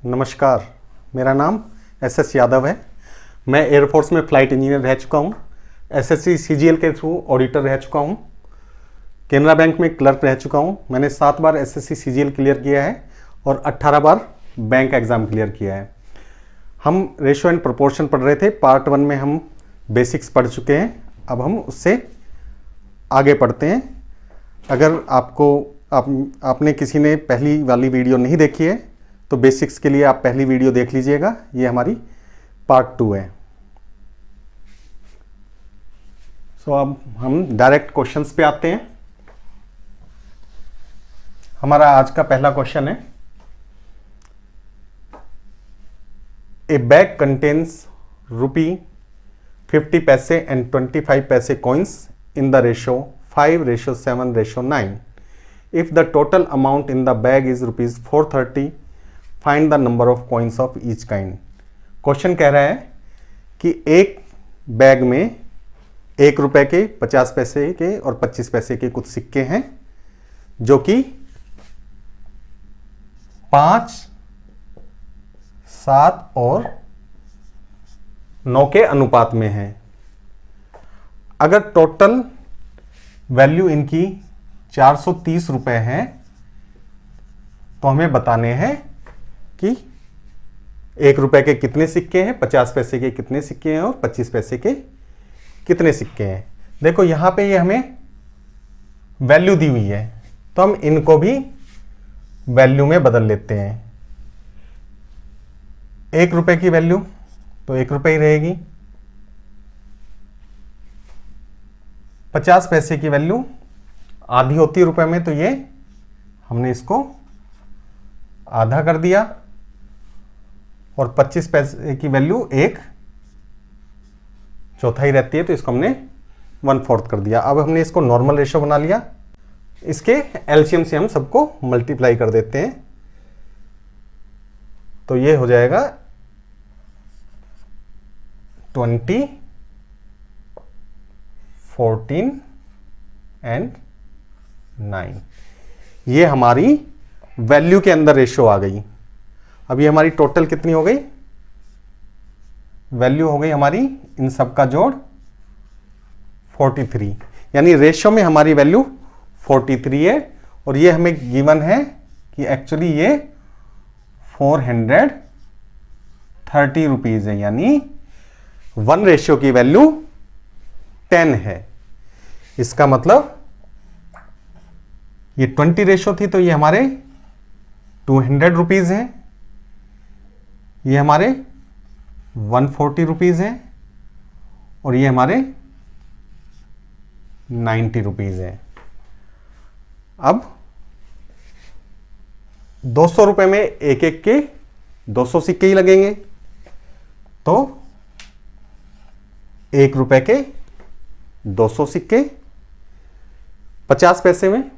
नमस्कार, मेरा नाम एस यादव है। मैं एयरफोर्स में फ़्लाइट इंजीनियर रह चुका हूँ। एसएससी सीजीएल के थ्रू ऑडिटर रह चुका हूँ। केनरा बैंक में क्लर्क रह चुका हूँ। मैंने 7 बार एसएससी सीजीएल क्लियर किया है और 18 बार बैंक एग्ज़ाम क्लियर किया है। हम रेशियो एंड प्रोपोर्शन पढ़ रहे थे। पार्ट 1 में हम बेसिक्स पढ़ चुके हैं। अब हम उससे आगे पढ़ते हैं। अगर आपने किसी ने पहली वाली वीडियो नहीं देखी है तो बेसिक्स के लिए आप पहली वीडियो देख लीजिएगा। ये हमारी पार्ट 2 है। अब हम डायरेक्ट क्वेश्चंस पे आते हैं। हमारा आज का पहला क्वेश्चन है, ए बैग कंटेन्स ₹50 पैसे एंड 25 पैसे coins in the ratio 5:7:9। If the total amount in the bag is ₹430, find the number of coins of each kind. Question कह रहा है कि एक बैग में ₹1 के, 50 पैसे के और 25 पैसे के कुछ सिक्के हैं जो कि 5, 7 और 9 के अनुपात में हैं। अगर टोटल वैल्यू इनकी ₹430 है तो हमें बताने हैं कि ₹1 के कितने सिक्के हैं, 50 पैसे के कितने सिक्के हैं और 25 पैसे के कितने सिक्के हैं। देखो यहां पे ये हमें वैल्यू दी हुई है तो हम इनको भी वैल्यू में बदल लेते हैं। ₹1 की वैल्यू तो ₹1 ही रहेगी। 50 पैसे की वैल्यू आधी होती है रुपए में, तो ये हमने इसको आधा कर दिया। और 25 पैसे की वैल्यू 1/4 रहती है, तो इसको हमने 1/4 कर दिया। अब हमने इसको नॉर्मल रेशियो बना लिया। इसके एलसीएम से हम सबको मल्टीप्लाई कर देते हैं तो ये हो जाएगा 20, 14 एंड 9। ये हमारी वैल्यू के अंदर रेशियो आ गई। अब ये हमारी टोटल कितनी हो गई? वैल्यू हो गई हमारी इन सब का जोड़ 43, यानी रेशियो में हमारी वैल्यू 43 है। और ये हमें गिवन है कि एक्चुअली ये ₹430 है, यानी 1 रेशियो की वैल्यू 10 है। इसका मतलब ये 20 रेशियो थी तो ये हमारे ₹200 हैं, ये हमारे ₹140 हैं और ये हमारे ₹90 हैं। अब ₹200 में एक एक के 200 सिक्के ही लगेंगे, तो ₹1 के 200 सिक्के, 50 पैसे में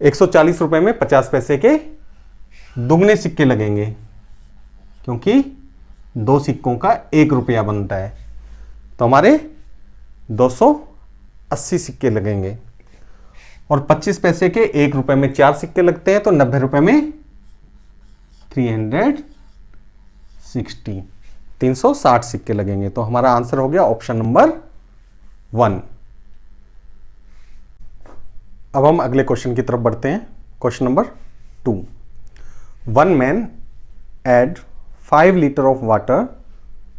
₹140 में 50 पैसे के दुगने सिक्के लगेंगे, क्योंकि 2 सिक्कों का ₹1 बनता है। तो हमारे 280 सिक्के लगेंगे। और 25 पैसे के ₹1 में 4 सिक्के लगते हैं, तो ₹90 में 360 सिक्के लगेंगे। तो हमारा आंसर हो गया ऑप्शन नंबर 1। अब हम अगले क्वेश्चन की तरफ बढ़ते हैं। Question number 2। 1 man add 5 liter of water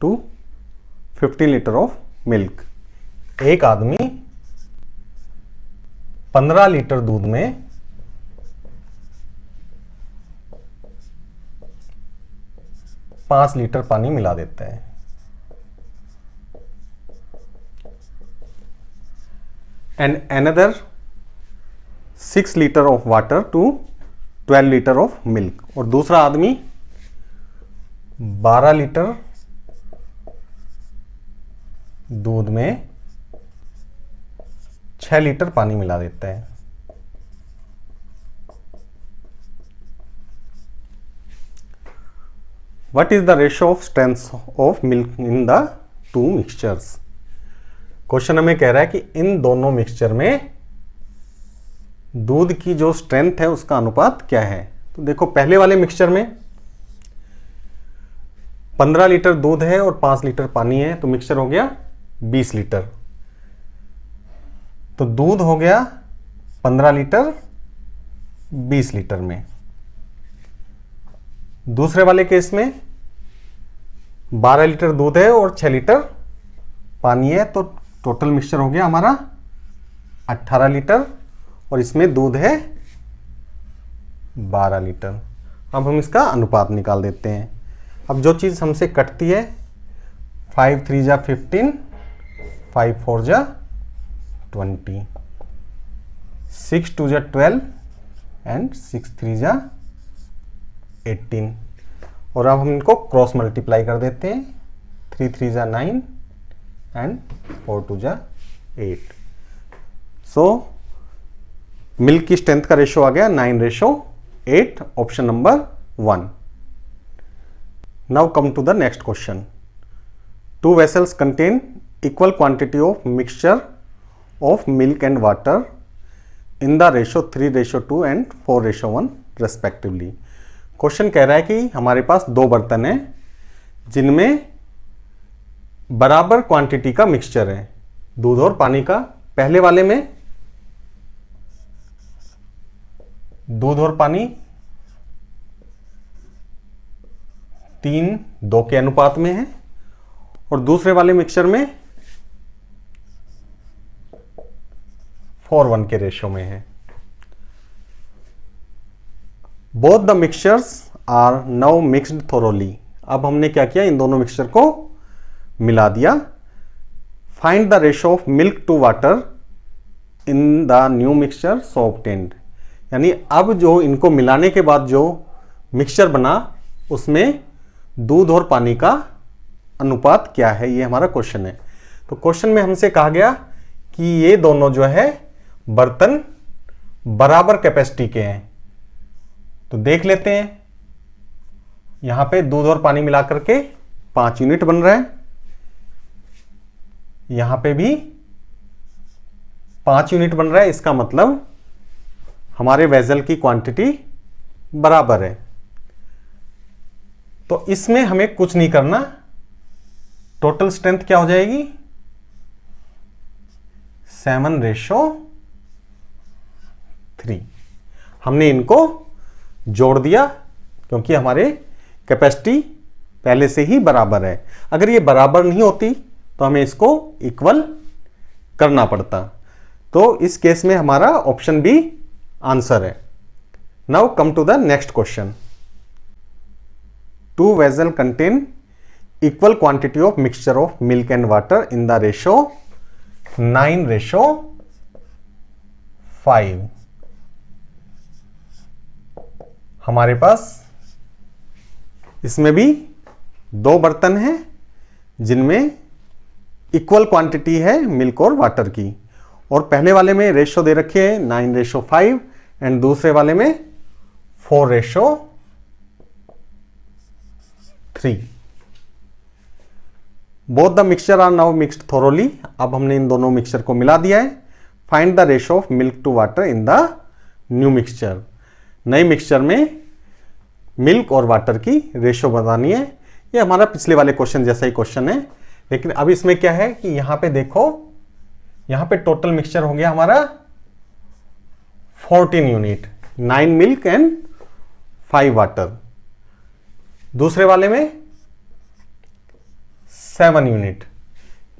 to 15 liter of milk। एक आदमी 15 लीटर दूध में 5 लीटर पानी मिला देता है। and another 6 liter of water to 12 litre of milk. और दूसरा आदमी 12 लीटर दूध में 6 लीटर पानी मिला देता है। What is the ratio of strength of milk in the 2 mixtures. Question हमें कह रहा है कि इन दोनों मिक्सचर में दूध की जो स्ट्रेंथ है उसका अनुपात क्या है। तो देखो पहले वाले मिक्सचर में 15 लीटर दूध है और 5 लीटर पानी है, तो मिक्सचर हो गया 20 लीटर। तो दूध हो गया 15 लीटर 20 लीटर में। दूसरे वाले केस में 12 लीटर दूध है और 6 लीटर पानी है, तो टोटल मिक्सचर हो गया हमारा 18 लीटर और इसमें दूध है 12 लीटर। अब हम इसका अनुपात निकाल देते हैं। अब जो चीज़ हमसे कटती है, 5 3 जा 15, 5 4 जा 20, 6 2 जा 12 एंड 6 3 जा 18। और अब हम इनको क्रॉस मल्टीप्लाई कर देते हैं, 3 3 जा 9 एंड 4 2 जा 8। सो मिल्क की स्ट्रेंथ का रेशो आ गया 9:8, option number 1। Now come to the next question. 2 vessels contain equal quantity of mixture of milk and water in the ratio 3:2 and 4:1 respectively। Question कह रहा है कि हमारे पास 2 बर्तन हैं जिनमें बराबर क्वांटिटी का मिक्सचर है, दूध और पानी का। पहले वाले में दूध और पानी 3:2 के अनुपात में है और दूसरे वाले मिक्सचर में 4:1 के रेशो में है। Both the mixtures are now mixed thoroughly. अब हमने क्या किया, इन दोनों मिक्सचर को मिला दिया। Find the ratio of milk to water in the new mixture so obtained. यानी अब जो इनको मिलाने के बाद जो मिक्सचर बना उसमें दूध और पानी का अनुपात क्या है, ये हमारा क्वेश्चन है। तो क्वेश्चन में हमसे कहा गया कि ये दोनों जो है बर्तन बराबर कैपेसिटी के हैं। तो देख लेते हैं, यहां पे दूध और पानी मिलाकर के 5 यूनिट बन रहा है, यहां पे भी 5 यूनिट बन रहा है। इसका मतलब हमारे वेसल की क्वांटिटी बराबर है। तो इसमें हमें कुछ नहीं करना, टोटल स्ट्रेंथ क्या हो जाएगी 7:3। हमने इनको जोड़ दिया क्योंकि हमारे कैपेसिटी पहले से ही बराबर है। अगर ये बराबर नहीं होती तो हमें इसको इक्वल करना पड़ता। तो इस केस में हमारा ऑप्शन बी आंसर है। Now come to the next question. 2 vessels contain equal quantity of mixture of milk and water in the ratio 9:5। हमारे पास इसमें भी 2 बर्तन हैं जिनमें इक्वल क्वांटिटी है मिल्क और वाटर की, और पहले वाले में रेशो दे रखे हैं 9:5 एंड दूसरे वाले में 4:3। Both the mixture are now mixed thoroughly. अब हमने इन दोनों मिक्सचर को मिला दिया है। Find the ratio of milk to water in the new mixture. नए मिक्सचर में मिल्क और वाटर की रेशो बतानी है। ये हमारा पिछले वाले क्वेश्चन जैसा ही क्वेश्चन है, लेकिन अब इसमें क्या है कि यहां पे देखो, यहां पे टोटल मिक्सचर हो गया हमारा 14 यूनिट, 9 मिल्क एंड 5 वाटर। दूसरे वाले में 7 यूनिट।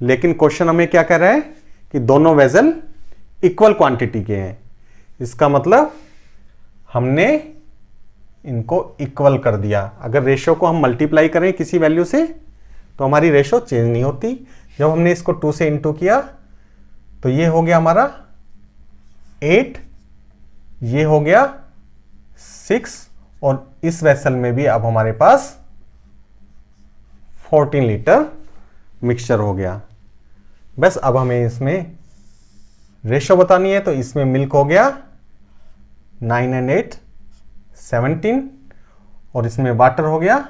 लेकिन क्वेश्चन हमें क्या कह रहा है कि दोनों वेसल इक्वल क्वांटिटी के हैं। इसका मतलब हमने इनको इक्वल कर दिया। अगर रेशो को हम मल्टीप्लाई करें किसी वैल्यू से तो हमारी रेशो चेंज नहीं होती। जब हमने इसको 2 से इंटू किया तो ये हो गया हमारा 8, ये हो गया 6, और इस वेसल में भी अब हमारे पास 14 लीटर मिक्सचर हो गया। बस अब हमें इसमें रेशो बतानी है, तो इसमें मिल्क हो गया 9 एंड 8 17, और इसमें वाटर हो गया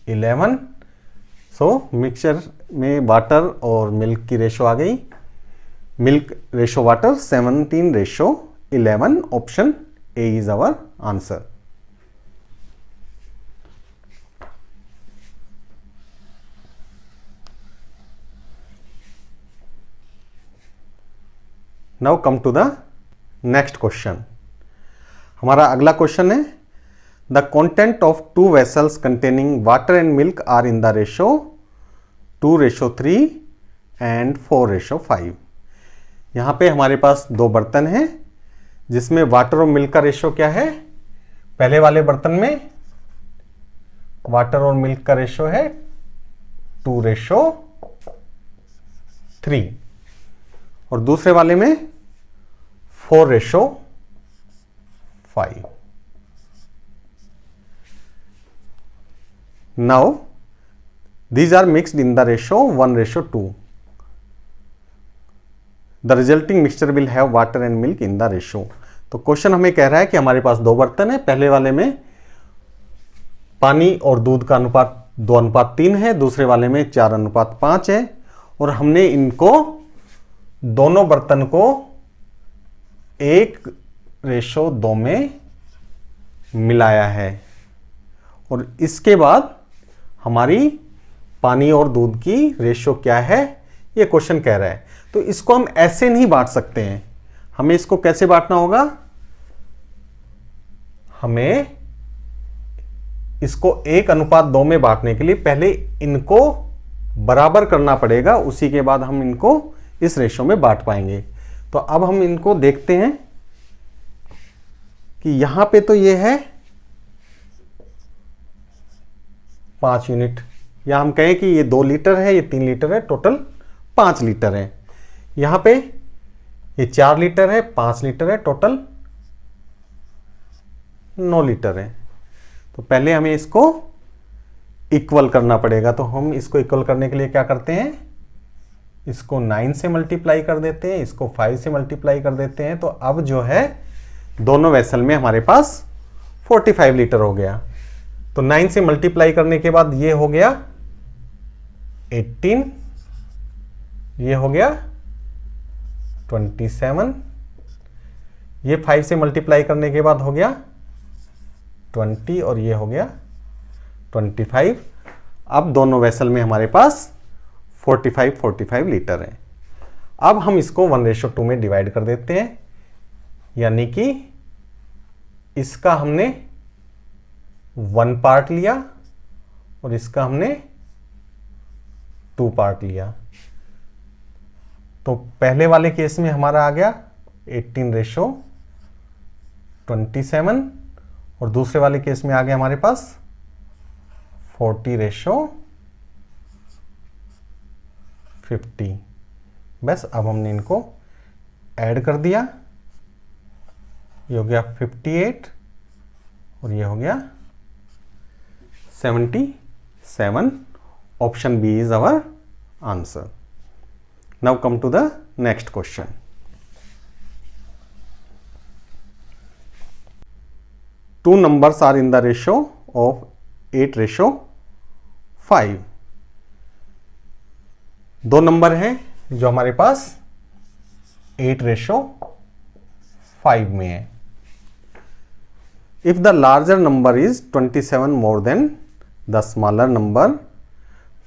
11। सो मिक्सचर में वाटर और मिल्क की रेशो आ गई, milk ratio water 17:11। Option A is our answer. Now come to the next question. हमारा अगला क्वेश्चन है the content of 2 vessels containing water and milk are in the ratio 2:3 and 4:5। यहाँ पे हमारे पास 2 बर्तन हैं जिसमें वाटर और मिल्क का रेशो क्या है। पहले वाले बर्तन में वाटर और मिल्क का रेशो है 2:3 और दूसरे वाले में 4:5। Now these are mixed in the ratio 1:2. The resulting mixture will have water and milk in the ratio. तो क्वेश्चन हमें कह रहा है कि हमारे पास 2 बर्तन है। पहले वाले में पानी और दूध का अनुपात 2:3 है, दूसरे वाले में 4:5 है और हमने इनको दोनों बर्तन को 1:2 में मिलाया है और इसके बाद हमारी पानी और दूध की रेशियो क्या है ये क्वेश्चन कह रहा है। तो इसको हम ऐसे नहीं बांट सकते हैं, हमें इसको कैसे बांटना होगा। हमें इसको 1:2 में बांटने के लिए पहले इनको बराबर करना पड़ेगा, उसी के बाद हम इनको इस रेशियो में बांट पाएंगे। तो अब हम इनको देखते हैं कि यहां पे तो ये है 5 यूनिट, या हम कहें कि ये 2 लीटर है, ये 3 लीटर है, टोटल 5 लीटर है। यहां पे ये 4 लीटर है, 5 लीटर है, टोटल 9 लीटर है। तो पहले हमें इसको इक्वल करना पड़ेगा। तो हम इसको इक्वल करने के लिए क्या करते हैं, इसको 9 से मल्टीप्लाई कर देते हैं, इसको 5 से मल्टीप्लाई कर देते हैं। तो अब जो है दोनों वेसल में हमारे पास 45 लीटर हो गया। तो 9 से मल्टीप्लाई करने के बाद ये हो गया 18, ये हो गया 27, ये 5 से मल्टीप्लाई करने के बाद हो गया 20 और ये हो गया 25। अब दोनों वेसल में हमारे पास 45 लीटर है। अब हम इसको 1:2 में डिवाइड कर देते हैं, यानी कि इसका हमने 1 पार्ट लिया और इसका हमने 2 पार्ट लिया। तो पहले वाले केस में हमारा आ गया 18:27 और दूसरे वाले केस में आ गया हमारे पास 40:50। बस अब हमने इनको ऐड कर दिया, ये हो गया 58 और ये हो गया 77। Option B is our answer. Now come to the next question. Two numbers are in the ratio of 8:5। 2 number हैं जो हमारे पास 8:5 में है। If the larger number is 27 more than the smaller number,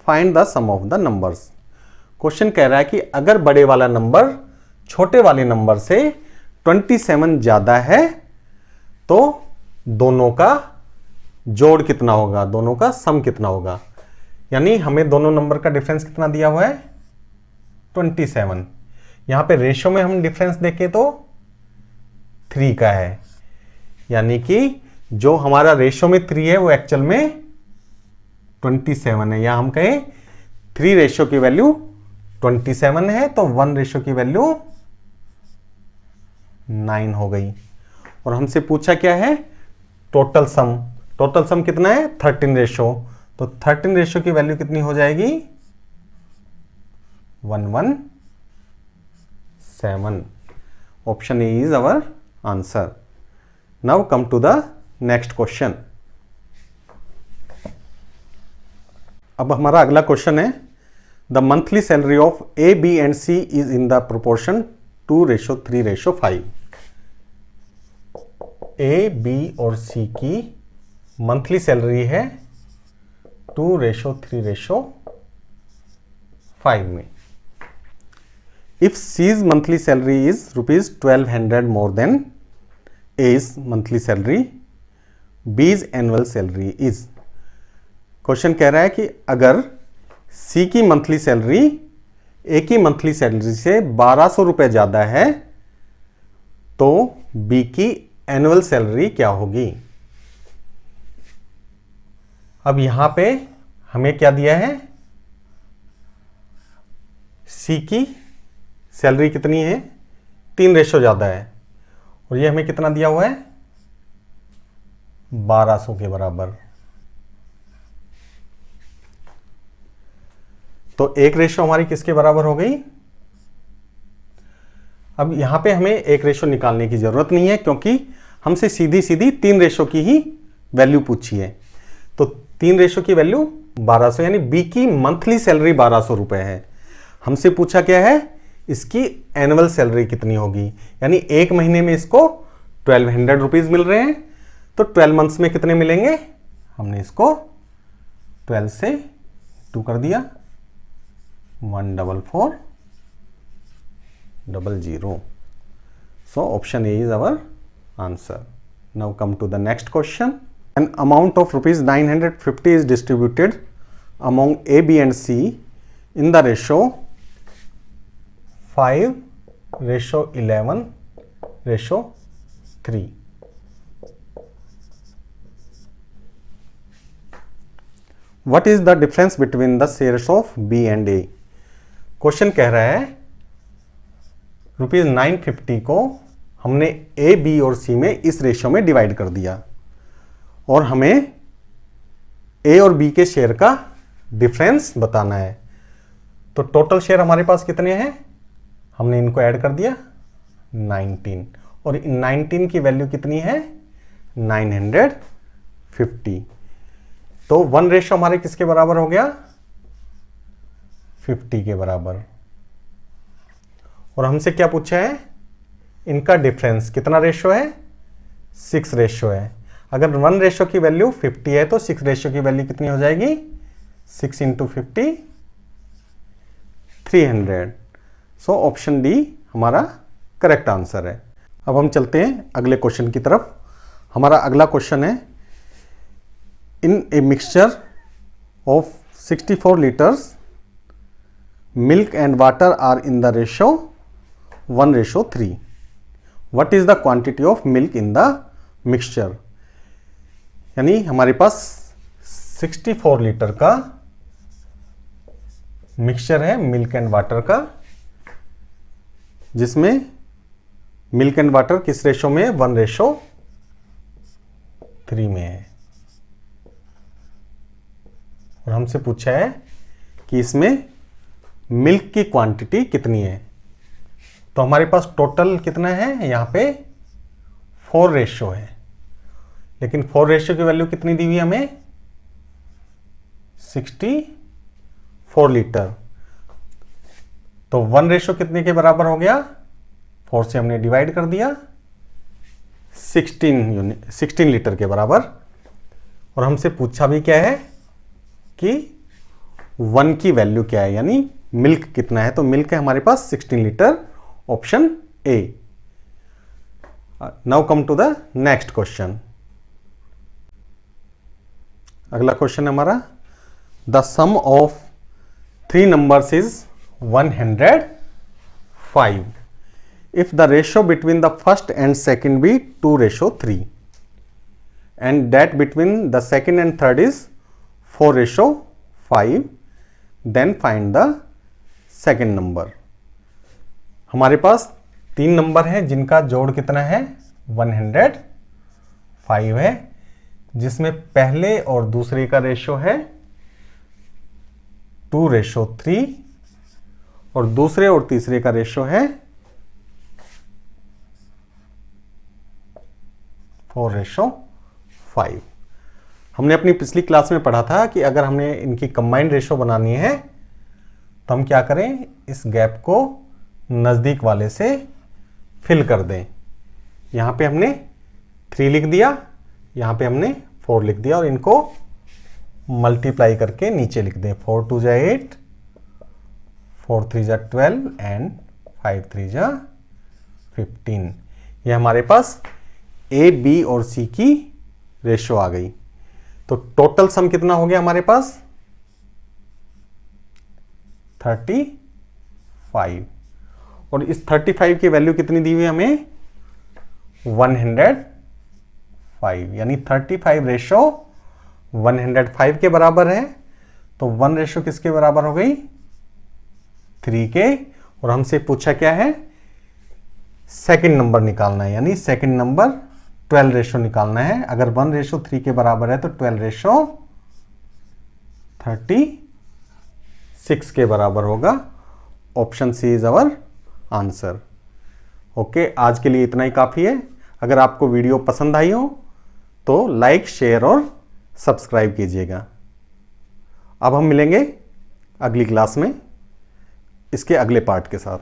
find the sum of the numbers। Question कह रहा है कि अगर बड़े वाला नंबर छोटे वाले नंबर से 27 ज्यादा है तो दोनों का जोड़ कितना होगा, दोनों का सम कितना होगा। यानी हमें दोनों नंबर का डिफरेंस कितना दिया हुआ है 27। यहां पे रेशियो में हम डिफरेंस देखें तो 3 का है, यानी कि जो हमारा रेशियो में 3 है वो एक्चुअल में 27 है। या हम कहें 3 रेशियो की वैल्यू 27 है तो 1 रेशियो की वैल्यू 9 हो गई। और हमसे पूछा क्या है टोटल सम। टोटल सम कितना है 13 रेशियो। तो 13 रेशियो की वैल्यू कितनी हो जाएगी 117। Option A is our answer. Now come to the next question. अब हमारा अगला क्वेश्चन है the monthly salary of A B and C is in the proportion 2:3:5। A B और सी की मंथली सैलरी है 2:3:5 में। If C's monthly salary is ₹1200 more than A's monthly salary, B's annual salary is. Question कह रहा है कि अगर सी की मंथली सैलरी ए की मंथली सैलरी से 1200 रुपये ज्यादा है तो बी की एनुअल सैलरी क्या होगी। अब यहां पे हमें क्या दिया है, सी की सैलरी कितनी है, 3 रेशो ज्यादा है, और ये हमें कितना दिया हुआ है, 1200 के बराबर। तो एक रेशो हमारी किसके बराबर हो गई। अब यहां पे हमें एक रेशो निकालने की जरूरत नहीं है क्योंकि हमसे सीधी सीधी 3 रेशो की ही वैल्यू पूछी है। तो 3 रेशो की वैल्यू 1200, यानी बी की मंथली सैलरी 1200 रुपए है। हमसे पूछा क्या है, इसकी एनुअल सैलरी कितनी होगी, यानी एक महीने में इसको 1200 रुपीज मिल रहे हैं, तो 12 मंथ्स में कितने मिलेंगे। हमने इसको 12 से 2 कर दिया, 14400। So option A is our answer. Now come to the next question. An amount of ₹950 is distributed among A, B and C in the ratio 5:11:3. What is the difference between the shares of B and A? Question कह रहा है ₹950 को हमने A, B और C में इस ratio में divide कर दिया और हमें A और B के शेयर का डिफरेंस बताना है। तो टोटल शेयर हमारे पास कितने हैं, हमने इनको ऐड कर दिया 19, और 19 की वैल्यू कितनी है 950। तो 1 रेशो हमारे किसके बराबर हो गया, 50 के बराबर। और हमसे क्या पूछा है, इनका डिफरेंस कितना रेशो है, 6 रेशो है। अगर 1 रेशो की वैल्यू 50 है तो 6 रेशो की वैल्यू कितनी हो जाएगी, 6 × 50 300। सो ऑप्शन डी हमारा करेक्ट आंसर है। अब हम चलते हैं अगले क्वेश्चन की तरफ। हमारा अगला क्वेश्चन है, in a mixture of 64 litres milk and water are in the ratio 1:3। What is the quantity of milk in the mixture. यानी हमारे पास 64 लीटर का मिक्सचर है मिल्क एंड वाटर का, जिसमें मिल्क एंड वाटर किस रेशो में, 1:3 में है। और हमसे पूछा है कि इसमें मिल्क की क्वांटिटी कितनी है। तो हमारे पास टोटल कितना है, यहां पे 4 रेशो है, लेकिन 4 रेशो की वैल्यू कितनी दी हुई हमें, 64 लीटर। तो 1 रेशो कितने के बराबर हो गया, 4 से हमने डिवाइड कर दिया, 16 लीटर के बराबर। और हमसे पूछा भी क्या है कि 1 की वैल्यू क्या है, यानी मिल्क कितना है। तो मिल्क है हमारे पास 16 litre, option A. Now come to the next question. अगला क्वेश्चन है हमारा, the sum of 3 numbers is 105 if the ratio between the first and second be 2:3 and that between the second and third is 4:5, then find the second number। हमारे पास 3 number हैं जिनका जोड़ कितना है, 105 है, जिसमें पहले और दूसरे का रेशो है 2:3 और दूसरे और तीसरे का रेशो है 4:5। हमने अपनी पिछली क्लास में पढ़ा था कि अगर हमने इनकी कंबाइंड रेशो बनानी है तो हम क्या करें, इस गैप को नज़दीक वाले से फिल कर दें। यहाँ पे हमने 3 लिख दिया, यहाँ पे हमने 4 लिख दिया, और इनको मल्टीप्लाई करके नीचे लिख दें। 4 2 8, 4 3 12 एंड 5 3 जा 15। ये हमारे पास ए, बी और सी की रेशो आ गई। तो टोटल सम कितना हो गया हमारे पास 35। और इस 35 की वैल्यू कितनी दी हुई है हमें 105, यानी 35 रेशो 105 के बराबर है। तो 1 रेशो किसके बराबर हो गई 3 के। और हमसे पूछा क्या है सेकंड नंबर निकालना है, यानी सेकंड नंबर 12 रेशो निकालना है। अगर 1 रेशो 3 के बराबर है तो 12 रेशो 36 के बराबर होगा। Option C is our answer. Okay, आज के लिए इतना ही काफी है। अगर आपको वीडियो पसंद आई हो तो लाइक, शेयर और सब्सक्राइब कीजिएगा। अब हम मिलेंगे अगली क्लास में इसके अगले पार्ट के साथ।